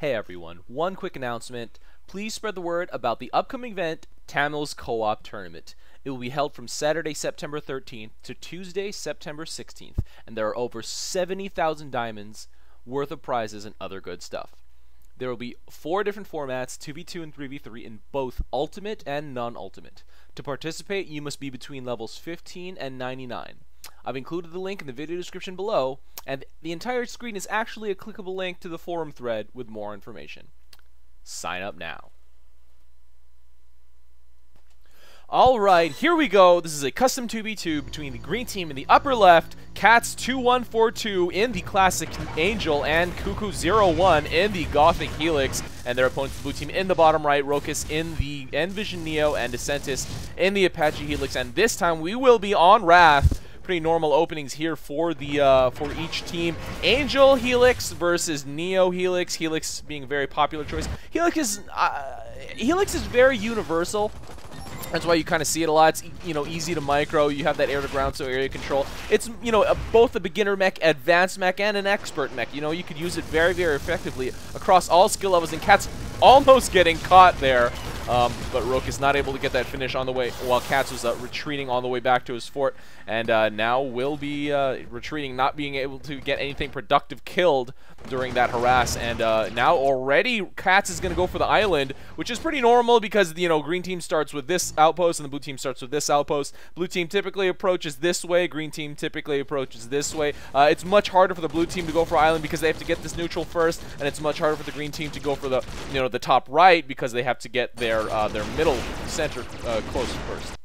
Hey everyone, one quick announcement. Please spread the word about the upcoming event, Tamil's Co-op Tournament. It will be held from Saturday, September 13th to Tuesday, September 16th, and there are over 70,000 diamonds worth of prizes and other good stuff. There will be 4 different formats, 2v2 and 3v3, in both Ultimate and Non-Ultimate. To participate, you must be between levels 15 and 99. I've included the link in the video description below, and the entire screen is actually a clickable link to the forum thread with more information. Sign up now. Alright, here we go. This is a custom 2v2 between the green team in the upper left, KATZ2142 in the classic Angel, and kuku01 in the Gothic Helix, and their opponents, the blue team, in the bottom right, rokis in the Envision Neo, and Essentis in the Apache Helix. And this time we will be on Rath. Pretty normal openings here for the for each team. Angel Helix versus Neo Helix. Helix being a very popular choice. Helix is very universal. That's why you kind of see it a lot. It's, you know, easy to micro. You have that air to ground, so area control. It's, you know, both a beginner mech, advanced mech, and an expert mech. You know, you could use it very, very effectively across all skill levels. And KATZ almost getting caught there. But rokis not able to get that finish on the way, while KATZ was retreating on the way back to his fort, and now will be retreating, not being able to get anything productive killed during that harass. And now already KATZ is going to go for the island, which is pretty normal because, you know, green team starts with this outpost and the blue team starts with this outpost. Blue team typically approaches this way, green team typically approaches this way. It's much harder for the blue team to go for island because they have to get this neutral first, and it's much harder for the green team to go for the, you know, the top right because they have to get their middle center close first.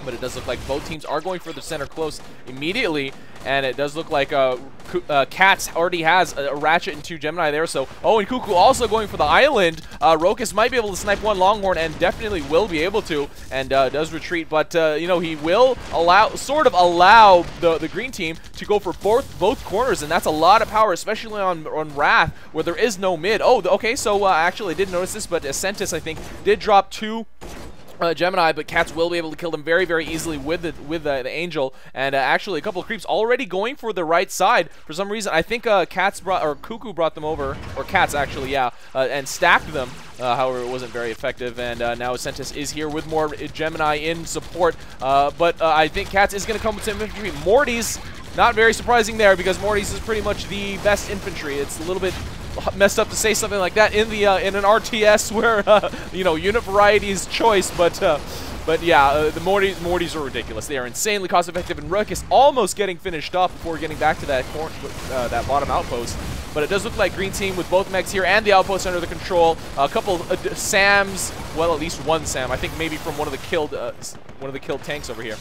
But it does look like both teams are going for the center close immediately, and it does look like KATZ already has a Ratchet and 2 Gemini there. So, oh, and Kuku also going for the island. Rokis might be able to snipe one Longhorn, and definitely will be able to, and does retreat. But you know, he will allow the green team to go for both corners, and that's a lot of power, especially on Rath, where there is no mid. Oh, okay, so actually I didn't notice this, but Essentis, I think, did drop 2 Gemini, but KATZ will be able to kill them very, very easily with the Angel, and actually a couple of creeps already going for the right side for some reason. I think Kuku brought them over, or KATZ actually, yeah, and stacked them. However, it wasn't very effective, and now Essentis is here with more Gemini in support. But I think KATZ is going to come with some infantry. Morty's not very surprising there because Morty's is pretty much the best infantry. It's a little bit messed up to say something like that in the in an RTS where you know, unit variety is choice, but yeah, the Mortys are ridiculous. They are insanely cost effective, and Rook is almost getting finished off before getting back to that that bottom outpost. But it does look like green team with both mechs here and the outpost under the control. A couple of Sams, well, at least one Sam, I think maybe from one of the killed tanks over here.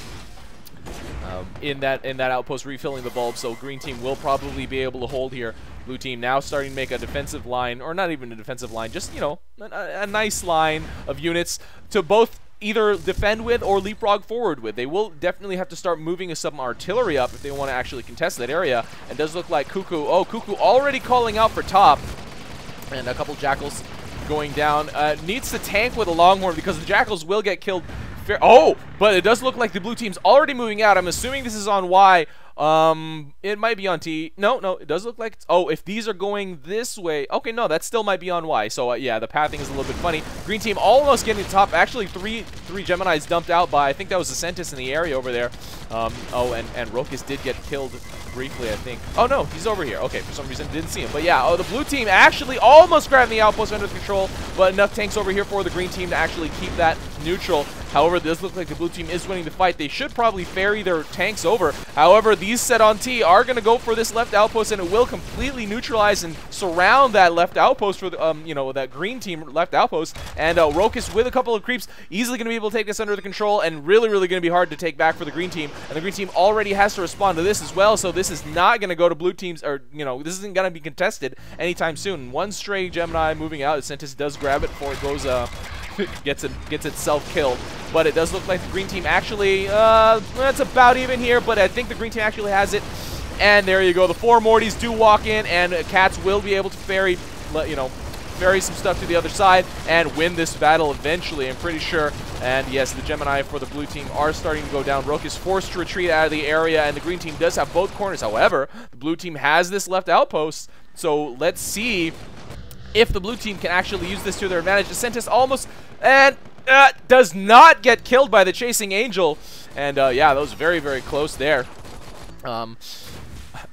In that outpost refilling the bulb, so green team will probably be able to hold here. Blue team now starting to make a defensive line, or not even a defensive line, just, you know, a nice line of units to both either defend with or leapfrog forward with. They will definitely have to start moving some artillery up if they want to actually contest that area. And does look like Kuku already calling out for top, and a couple Jackals going down. Needs to tank with a Longhorn because the Jackals will get killed. Oh, but it does look like the blue team's already moving out. I'm assuming this is on Y. It might be on T. No, it does look like it's, oh, if these are going this way. Okay, no, that still might be on Y. So, yeah, the pathing is a little bit funny. Green team almost getting to top. Actually, three Geminis dumped out by, I think that was Essentis in the area over there. Oh, and rokis did get killed briefly, I think. Oh, no, he's over here. Okay, for some reason, didn't see him. But, yeah, oh, the blue team actually almost grabbed the outpost under control, but enough tanks over here for the green team to actually keep that neutral. However, it does look like the blue team is winning the fight. They should probably ferry their tanks over. However, these set on T are going to go for this left outpost, and it will completely neutralize and surround that left outpost for the, you know, that green team left outpost. And rokis with a couple of creeps easily going to be able to take this under the control, and really, really going to be hard to take back for the green team. And the green team already has to respond to this as well, so this is not going to go to blue teams, or, you know, this isn't going to be contested anytime soon. One stray Gemini moving out. Essentis does grab it before it goes gets itself killed. But it does look like the green team actually, that's about even here, but I think the green team actually has it. And there you go. The 4 Mortys do walk in, and KATZ will be able to ferry, you know, ferry some stuff to the other side and win this battle eventually, I'm pretty sure. And yes, the Gemini for the blue team are starting to go down. Rook is forced to retreat out of the area, and the green team does have both corners. However, the blue team has this left outpost, so let's see if the blue team can actually use this to their advantage. Essentis almost, and does not get killed by the chasing Angel. And yeah, that was very, very close there.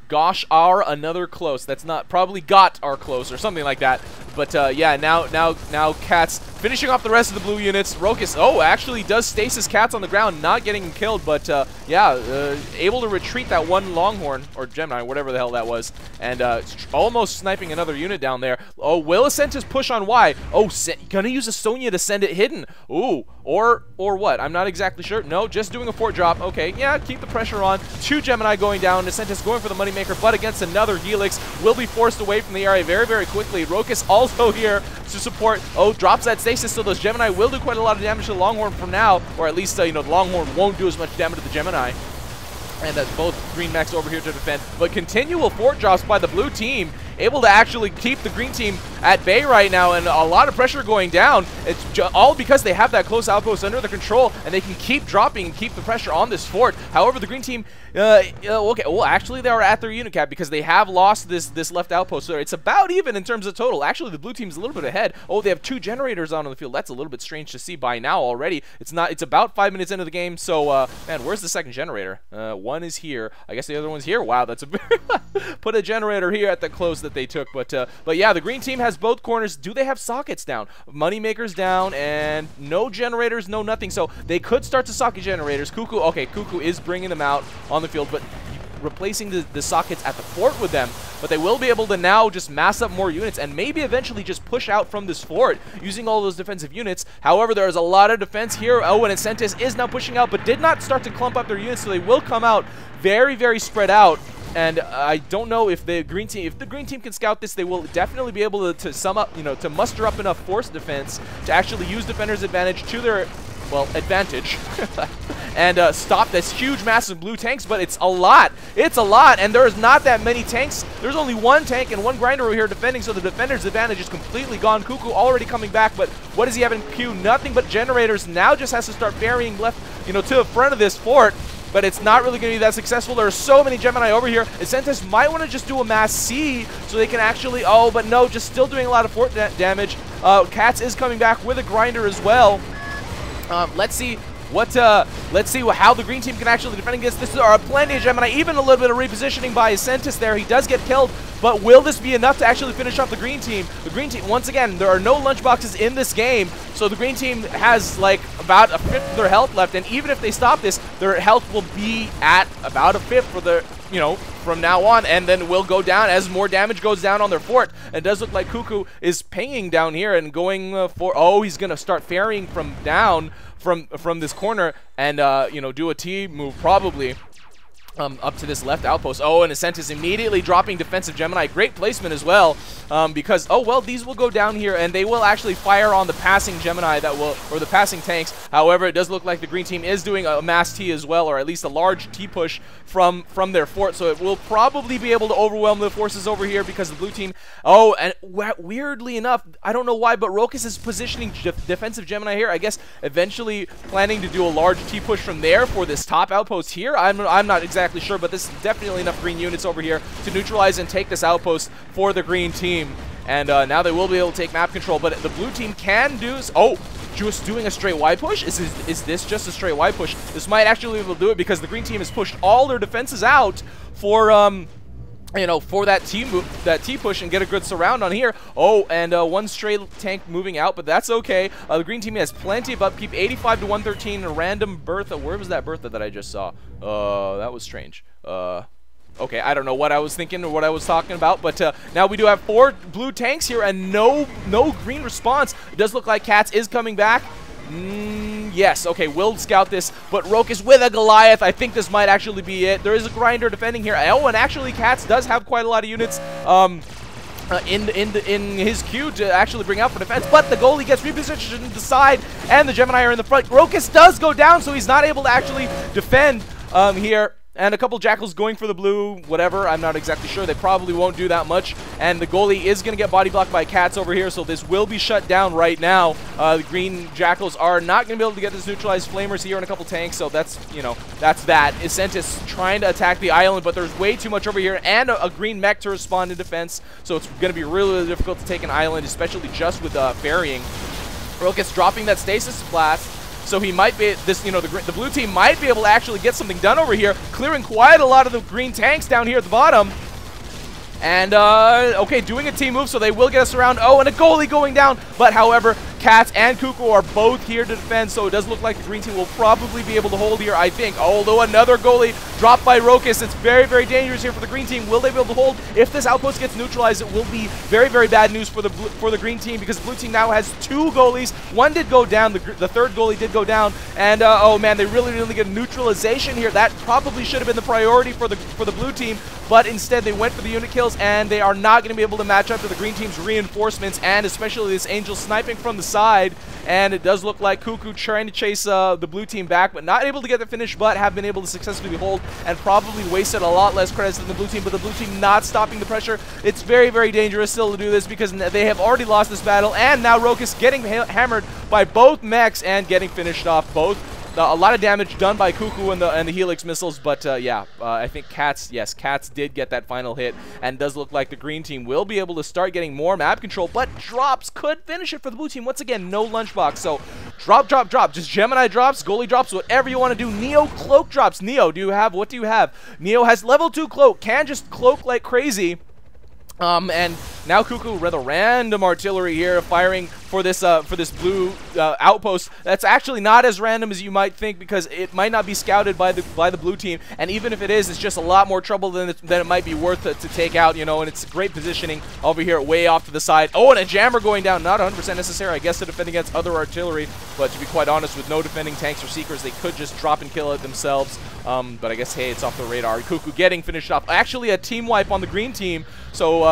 Gosh, another close. That's not, probably got our close or something like that. But yeah, now KATZ finishing off the rest of the blue units. Rokis, actually does stasis KATZ on the ground, not getting him killed, but yeah, able to retreat that one Longhorn, or Gemini, whatever the hell that was, and almost sniping another unit down there. Oh, will Essentis push on Y? Oh, gonna use a Sonya to send it hidden. Ooh, or what? I'm not exactly sure. No, just doing a fort drop. Okay, yeah, keep the pressure on. 2 Gemini going down. Essentis going for the Moneymaker, but against another Helix, will be forced away from the area very, very quickly. Rokis also here to support. Oh, drops that stasis, so those Gemini will do quite a lot of damage to the Longhorn from now, or at least, you know, the Longhorn won't do as much damage to the Gemini. And that's both green mechs over here to defend. But continual fort drops by the blue team, able to actually keep the green team at bay right now, and a lot of pressure going down. It's all because they have that close outpost under their control, and they can keep dropping and keep the pressure on this fort. However, the green team, okay, well, actually they are at their unit cap because they have lost this left outpost. So it's about even in terms of total. Actually, the blue team's a little bit ahead. Oh, they have 2 generators on the field. That's a little bit strange to see by now already. It's not. It's about 5 minutes into the game. So, man, where's the second generator? One is here. I guess the other one's here. Wow, that's a very put a generator here at the close that they took. But yeah, the green team has both corners. Do they have sockets down? Moneymakers down, and no generators, no nothing. So they could start to socket generators. Kuku, okay, Kuku is bringing them out on the field, but replacing the sockets at the fort with them. But they will be able to now just mass up more units and maybe eventually just push out from this fort using all those defensive units. However, there is a lot of defense here. Oh, and Essentis is now pushing out, but did not start to clump up their units, so they will come out very, very spread out. And I don't know if the green team can scout this, they will definitely be able to sum up, you know, to muster up enough force defense to actually use defenders' advantage to their, well, advantage and stop this huge, massive blue tanks. But it's a lot. It's a lot, and there's not that many tanks. There's only 1 tank and 1 grinder over here defending, so the defender's advantage is completely gone. Kuku already coming back, but what does he have in queue? Nothing but generators. Now just has to start ferrying left, you know, to the front of this fort. But it's not really going to be that successful. There are so many Gemini over here. Essentis might want to just do a mass C so they can actually, oh, but no, just still doing a lot of fort damage. KATZ is coming back with a grinder as well. Let's see how the green team can actually defend against this. There are plenty of Gemini, even a little bit of repositioning by Essentis there. He does get killed, but will this be enough to actually finish off the green team? The green team, once again, there are no lunchboxes in this game, so the green team has like about a 5th of their health left, and even if they stop this, their health will be at about a 5th for the, you know, from now on, and then will go down as more damage goes down on their fort. It does look like Kuku is pinging down here and going for, oh, he's gonna start ferrying from down from this corner and you know, do a T move probably up to this left outpost. Oh, and Essentis immediately dropping defensive Gemini. Great placement as well, because, oh, well, these will go down here, and they will actually fire on the passing Gemini that will, or the passing tanks. However, it does look like the green team is doing a mass T as well, or at least a large T push from their fort, so it will probably be able to overwhelm the forces over here because the blue team, oh, and weirdly enough, I don't know why, but Rokis is positioning defensive Gemini here. I guess eventually planning to do a large T push from there for this top outpost here. I'm not exactly sure, but this is definitely enough green units over here to neutralize and take this outpost for the green team. And now they will be able to take map control, but the blue team can do, oh, just doing a straight Y push? Is this just a straight Y push? This might actually be able to do it because the green team has pushed all their defenses out for you know, for that T push and get a good surround on here. Oh, and 1 straight tank moving out, but that's okay. The green team has plenty of upkeep. 85 to 113, a random Bertha. Where was that Bertha that I just saw? That was strange. Okay, I don't know what I was thinking or what I was talking about, but now we do have 4 blue tanks here and no green response. It does look like KATZ is coming back. Yes, okay, we'll scout this, but Rokis with a Goliath. I think this might actually be it. There is a grinder defending here. Oh, and actually KATZ does have quite a lot of units in his queue to actually bring out for defense, but the goalie gets repositioned to the side, and the Gemini are in the front. Rokis does go down, so he's not able to actually defend here. and a couple Jackals going for the blue, whatever, I'm not exactly sure. They probably won't do that much, and the goalie is going to get body blocked by KATZ over here, so this will be shut down right now. The green Jackals are not going to be able to get this neutralized Flamers here and a couple tanks, so that's, you know, that's that. Essentis trying to attack the island, but there's way too much over here, and a green mech to respond in defense, so it's going to be really, really difficult to take an island, especially just with ferrying. rokis dropping that stasis blast. So he might be, the blue team might be able to actually get something done over here, clearing quite a lot of the green tanks down here at the bottom. And, okay, doing a team move, so they will get us around. Oh, and a goalie going down. But, however, KATZ and Kuku are both here to defend, so it does look like the green team will probably be able to hold here, I think. Although another goalie dropped by rokis. It's very, very dangerous here for the green team. Will they be able to hold? If this outpost gets neutralized, it will be very, very bad news for the green team, because the blue team now has 2 goalies. One did go down. The third goalie did go down. And, oh, man, they really, really get neutralization here. That probably should have been the priority for the blue team, but instead they went for the unit kills, and they are not going to be able to match up to the green team's reinforcements, and especially this Angel sniping from the side. And it does look like Kuku trying to chase the blue team back, but not able to get the finish, but have been able to successfully hold, and probably wasted a lot less credits than the blue team, but the blue team not stopping the pressure. It's very, very dangerous still to do this, because they have already lost this battle, and now rokis getting hammered by both mechs and getting finished off both. A lot of damage done by Kuku and the Helix missiles, but yeah, I think KATZ did get that final hit, and does look like the green team will be able to start getting more map control, but drops could finish it for the blue team. Once again, no lunchbox, so drop, just Gemini drops, goalie drops, whatever you want to do. Neo cloak drops. Neo, what do you have? Neo has level 2 cloak, can just cloak like crazy. And now Kuku with a random artillery here firing for this blue outpost. That's actually not as random as you might think, because it might not be scouted by the blue team, and even if it is, it's just a lot more trouble than it might be worth to take out, you know. And it's great positioning over here way off to the side. Oh, and a jammer going down, not 100% necessary, I guess, to defend against other artillery, but to be quite honest, with no defending tanks or seekers, they could just drop and kill it themselves. But I guess, hey, it's off the radar. Kuku getting finished off. Actually, a team wipe on the green team. So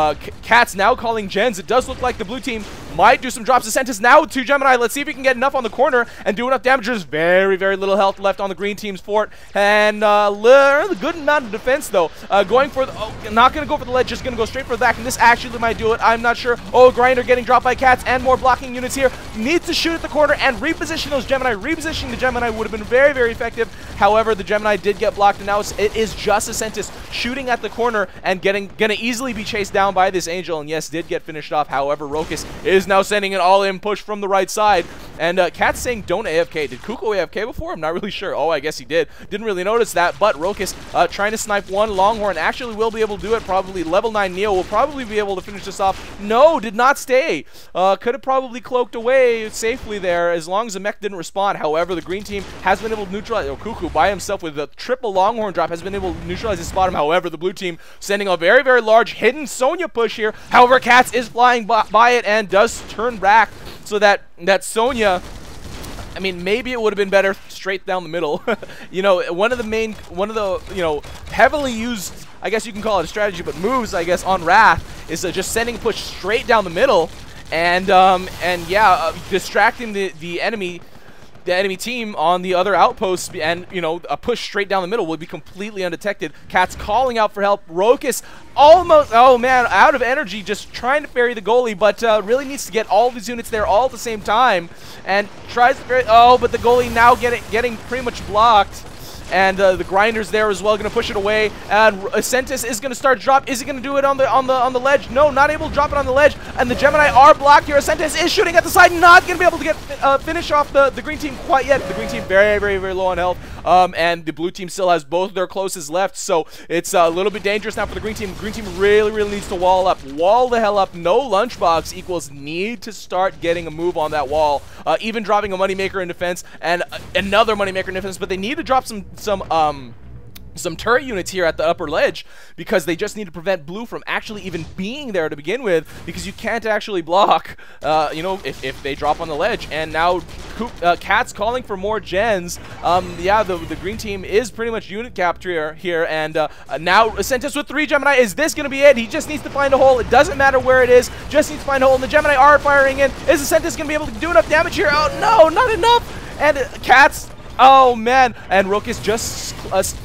KATZ now calling gens. It does look like the blue team might do some drops. Essentis now with 2 Gemini. Let's see if he can get enough on the corner and do enough damage. There's very, very little health left on the green team's fort, and a good amount of defense though. Going for the, not going to go for the ledge, just going to go straight for the back, and this actually might do it. I'm not sure. Oh, Grinder getting dropped by KATZ, and more blocking units here. Needs to shoot at the corner and reposition those Gemini. Repositioning the Gemini would have been very, very effective. However, the Gemini did get blocked, and now it is just Essentis shooting at the corner and gonna easily be chased down by this Angel, and yes, did get finished off. However, rokis is now sending an all-in push from the right side, and KATZ saying don't AFK. Did Kuku AFK before? I'm not really sure. Oh, I guess he did. Didn't really notice that, but rokis trying to snipe one Longhorn actually will be able to do it. Probably level 9 Neo will probably be able to finish this off. No, did not stay. Could have probably cloaked away safely there as long as the mech didn't respond. However, the green team has been able to neutralize. Kuku by himself with a triple Longhorn drop has been able to neutralize his bottom. However, the blue team sending a very, very large hidden Sonya push here. However, KATZ is flying by it and does turn back, so that Sonya, I mean, maybe it would have been better straight down the middle. You know, one of the you know, heavily used, I guess you can call it a strategy, but moves, I guess, on Rath is just sending a push straight down the middle, and yeah, distracting the enemy team on the other outposts, and, you know, a push straight down the middle would be completely undetected. KATZ calling out for help. rokis almost, oh man, out of energy, just trying to ferry the goalie, but really needs to get all of his units there all at the same time, and tries to ferry, oh, but the goalie now getting pretty much blocked. And the Grinder's there as well, going to push it away. And Essentis is going to start drop. Is he going to do it on the ledge? No, not able to drop it on the ledge. And the Gemini are blocked here. Essentis is shooting at the side, not going to be able to get finish off the green team quite yet. The green team very, very, very low on health. And the blue team still has both of their closest left, so it's a little bit dangerous now for the green team. The green team really, really needs to wall up. Wall the hell up. No lunchbox equals need to start getting a move on that wall. Even dropping a moneymaker in defense and another moneymaker in defense, but they need to drop some turret units here at the upper ledge, because they just need to prevent blue from actually even being there to begin with, because you can't actually block, you know, if they drop on the ledge. And now KATZ calling for more gens. Yeah, the green team is pretty much unit capture here, and now Essentis with 3 Gemini. Is this going to be it? He just needs to find a hole. It doesn't matter where it is, just needs to find a hole, and the Gemini are firing in. Is Essentis going to be able to do enough damage here? Oh no, not enough. And KATZ Oh, man. And rokis just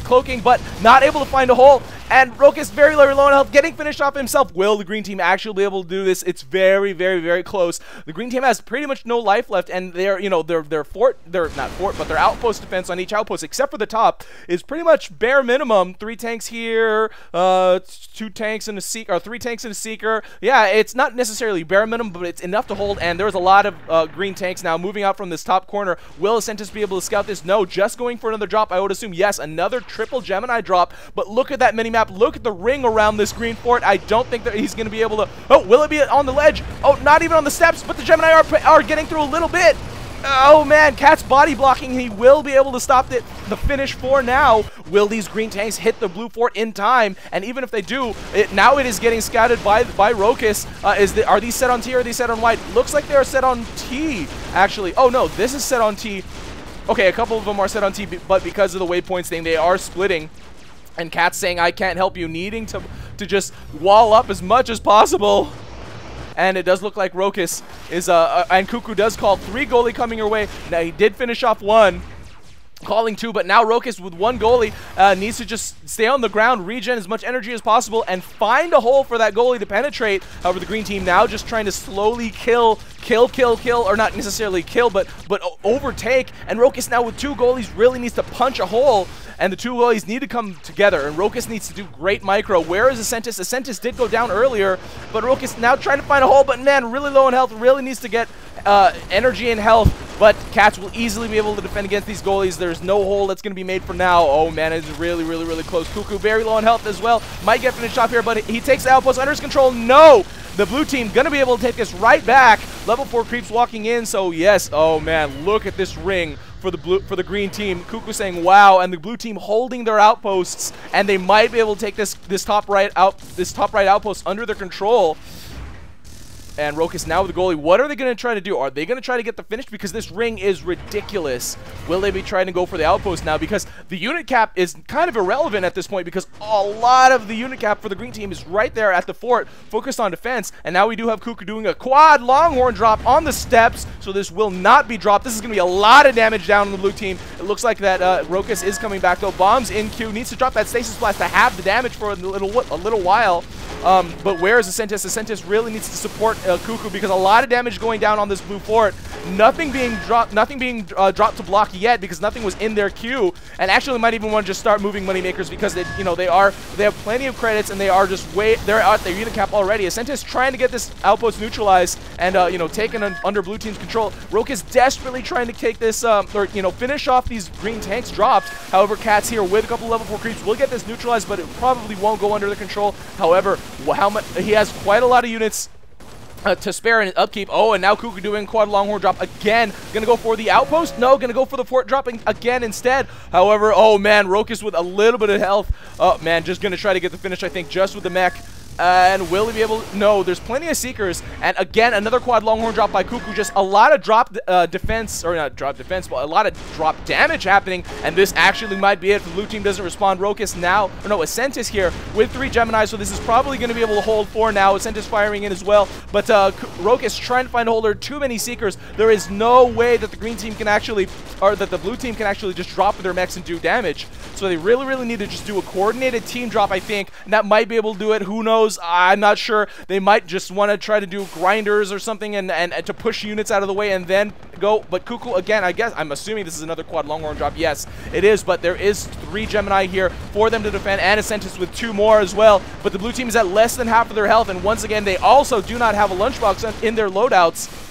cloaking, but not able to find a hole. And rokis very low on health, getting finished off himself. Will the green team actually be able to do this? It's very, very, very close. The green team has pretty much no life left, and they're, you know, their outpost defense on each outpost, except for the top, is pretty much bare minimum. 3 tanks here, 2 tanks and a seeker, or 3 tanks and a seeker. Yeah, it's not necessarily bare minimum, but it's enough to hold. And there's a lot of green tanks now moving out from this top corner. Will Essentis be able to scout this? No, just going for another drop. I would assume yes, another triple Gemini drop. But look at that minimap. Look at the ring around this green fort. I don't think that he's going to be able to. Oh, will it be on the ledge? Oh, not even on the steps, but the Gemini are getting through a little bit. Oh man, KATZ body blocking. He will be able to stop the finish for now. Will these green tanks hit the blue fort in time? And even if they do, now it is getting scouted by rokis. Are these set on T or are these set on white? Looks like they are set on T, actually. Oh no, this is set on T. Okay, a couple of them are set on T, but because of the waypoints thing, they are splitting. And KATZ saying, I can't help you, needing to just wall up as much as possible. And it does look like rokis is, and Kuku does call 3 goalie coming your way. Now, he did finish off 1. Calling 2, but now rokis with 1 goalie needs to just stay on the ground, regen as much energy as possible, and find a hole for that goalie to penetrate. However, the green team now just trying to slowly kill, or not necessarily kill, but overtake. And rokis now with 2 goalies really needs to punch a hole, and the 2 goalies need to come together, and rokis needs to do great micro. Where is Essentis? Essentis did go down earlier, but rokis now trying to find a hole, but man, really low in health, really needs to get energy and health. But KATZ will easily be able to defend against these goalies. There's no hole that's going to be made for now. Oh, man, it's really, really, really close. Kuku very low on health as well. Might get finished off here, but he takes the outpost under his control. No! The blue team going to be able to take this right back. Level 4 creeps walking in, so yes. Oh, man, look at this ring for the green team. Kuku saying, wow, and the blue team holding their outposts, and they might be able to take this top right outpost under their control. And rokis now with the goalie. What are they going to try to do? Are they going to try to get the finish? Because this ring is ridiculous. Will they be trying to go for the outpost now? Because the unit cap is kind of irrelevant at this point, because a lot of the unit cap for the green team is right there at the fort, focused on defense. And now we do have Kuku doing a quad longhorn drop on the steps, so this will not be dropped. This is going to be a lot of damage down on the blue team. It looks like that rokis is coming back, though. Bombs in queue. Needs to drop that stasis blast to have the damage for a little while. But where is Essentis? Essentis really needs to support Kuku, because a lot of damage going down on this blue fort. Nothing being dropped to block yet, because nothing was in their queue. And actually might even want to just start moving moneymakers, because they have plenty of credits, and they're at their unit cap already. Essentis trying to get this outpost neutralized and taken under blue team's control. rokis desperately trying to take this finish off these green tanks dropped. However, KATZ here with a couple level 4 creeps will get this neutralized, but it probably won't go under the control. However, he has quite a lot of units to spare in upkeep. Oh, and now Kuku doing quad longhorn drop again. Gonna go for the outpost? No, gonna go for the fort dropping again instead. However, oh man, rokis with a little bit of health. Oh man, just gonna try to get the finish, I think, just with the mech. And will he be able to? No, there's plenty of seekers. And again, another quad longhorn drop by Kuku. Just a lot of drop defense, or not drop defense, but a lot of drop damage happening. And this actually might be it. If the blue team doesn't respond, rokis now, or no, Essentis here with 3 Gemini. So this is probably going to be able to hold 4 now. Essentis firing in as well. But rokis trying to find a holder. Too many seekers. There is no way that the green team can actually, or that the blue team can actually just drop their mechs and do damage. So they really, really need to just do a coordinated team drop, I think. And that might be able to do it. Who knows? I'm not sure. They might just want to try to do grinders or something and to push units out of the way and then go. But Kuku, again, I'm assuming this is another quad longhorn drop. Yes, it is, but there is 3 Gemini here for them to defend, and Essentis with 2 more as well. But the blue team is at less than half of their health, and once again, they also do not have a lunchbox in their loadouts.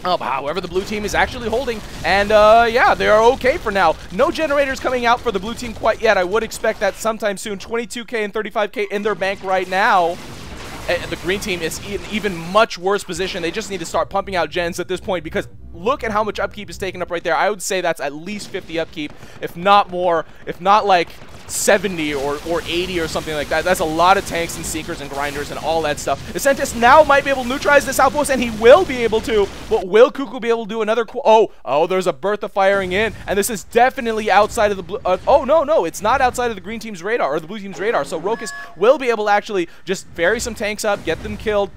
However, the blue team is actually holding, and yeah, they are okay for now. No generators coming out for the blue team quite yet. I would expect that sometime soon. 22k and 35k in their bank right now. The green team is in even much worse position. They just need to start pumping out gens at this point, because look at how much upkeep is taken up right there. I would say that's at least 50 upkeep, if not more, if not like 70 or 80 or something like that. That's a lot of tanks and seekers and grinders and all that stuff. Essentis now might be able to neutralize this outpost, and he will be able to, but will Kuku be able to do another oh, there's a Bertha firing in, and this is definitely outside of the blue, oh, no, it's not outside of the green team's radar, or the blue team's radar, so rokis will be able to actually just ferry some tanks up, get them killed,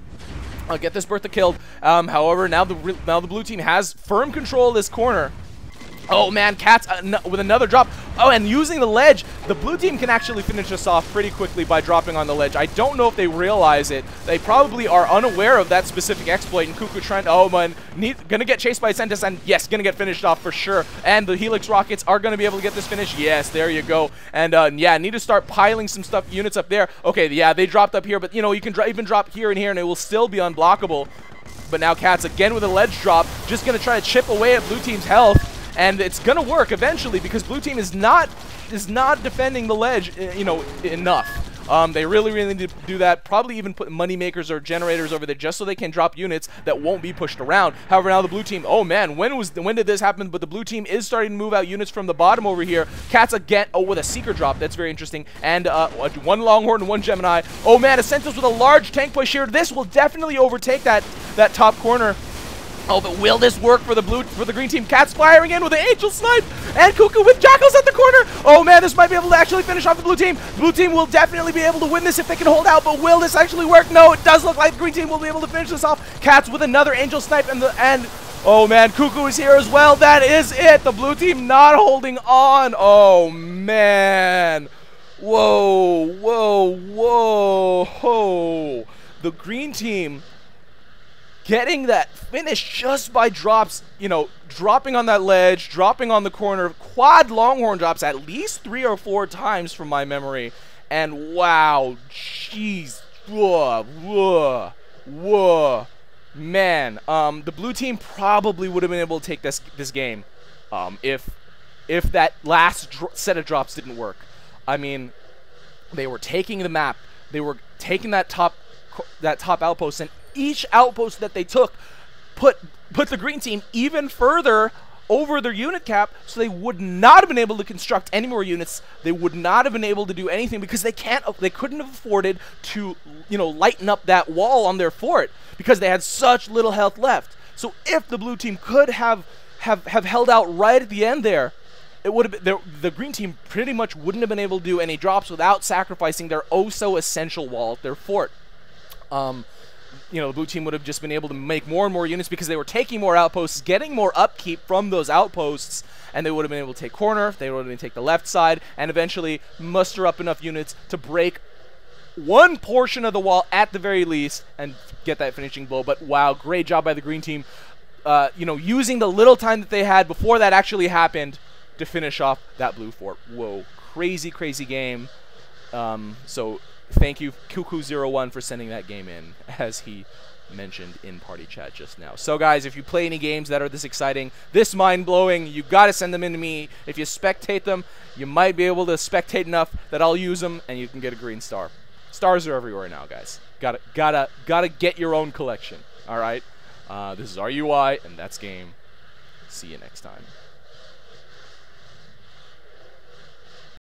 get this Bertha killed. However, now the blue team has firm control of this corner. Oh man, KATZ with another drop. Oh, and using the ledge, the blue team can actually finish this off pretty quickly by dropping on the ledge. I don't know if they realize it. They probably are unaware of that specific exploit, and Kuku trying to, oh man, gonna get chased by Essentis, and yes, gonna get finished off for sure. And the Helix rockets are gonna be able to get this finish. Yes, there you go. And yeah, need to start piling some units up there. Okay, yeah, they dropped up here, but you know, you can even drop here and here, and it will still be unblockable. But now KATZ again with a ledge drop, just gonna try to chip away at blue team's health. And it's gonna work eventually because blue team is not defending the ledge, you know, enough. They really need to do that. Probably even put money makers or generators over there just so they can drop units that won't be pushed around. However, now the blue team, oh man, when did this happen? But the blue team is starting to move out units from the bottom over here. KATZ again, oh, with a seeker drop. That's very interesting. And one Longhorn and one Gemini. Oh man, Essentis with a large tank push here. This will definitely overtake that top corner. Oh, but will this work for the green team? KATZ firing in with an Angel Snipe, and Kuku with Jackals at the corner. Oh man, this might be able to actually finish off the blue team. Blue team will definitely be able to win this if they can hold out, but will this actually work? No, it does look like the green team will be able to finish this off. KATZ with another Angel Snipe, and oh man, Kuku is here as well. That is it. The blue team not holding on. Oh man. Whoa, whoa, whoa. The green team getting that finish just by drops, you know, dropping on that ledge, dropping on the corner, quad Longhorn drops at least 3 or 4 times from my memory. And wow, jeez, whoa. Man, the blue team probably would have been able to take this game if that last set of drops didn't work. I mean, they were taking the map, they were taking that top outpost, and each outpost that they took put the green team even further over their unit cap, so they would not have been able to construct any more units. They would not have been able to do anything because they couldn't have afforded to, you know, lighten up that wall on their fort because they had such little health left. So if the blue team could have held out right at the end there, it would have been, the green team pretty much wouldn't have been able to do any drops without sacrificing their oh-so-essential wall at their fort. You know, the blue team would have just been able to make more and more units because they were taking more outposts, getting more upkeep from those outposts, and they would have been able to take corner, they would have been able to take the left side, and eventually muster up enough units to break one portion of the wall at the very least and get that finishing blow. But wow, great job by the green team, you know, using the little time that they had before that actually happened to finish off that blue fort. Whoa, crazy game. So thank you, kuku01, for sending that game in, as he mentioned in party chat just now. So guys, if you play any games that are this exciting, this mind-blowing, you gotta send them in to me. If you spectate them, you might be able to spectate enough that I'll use them and you can get a green star. Stars are everywhere now, guys. Gotta get your own collection. All right. This is RUI, and that's game. See you next time.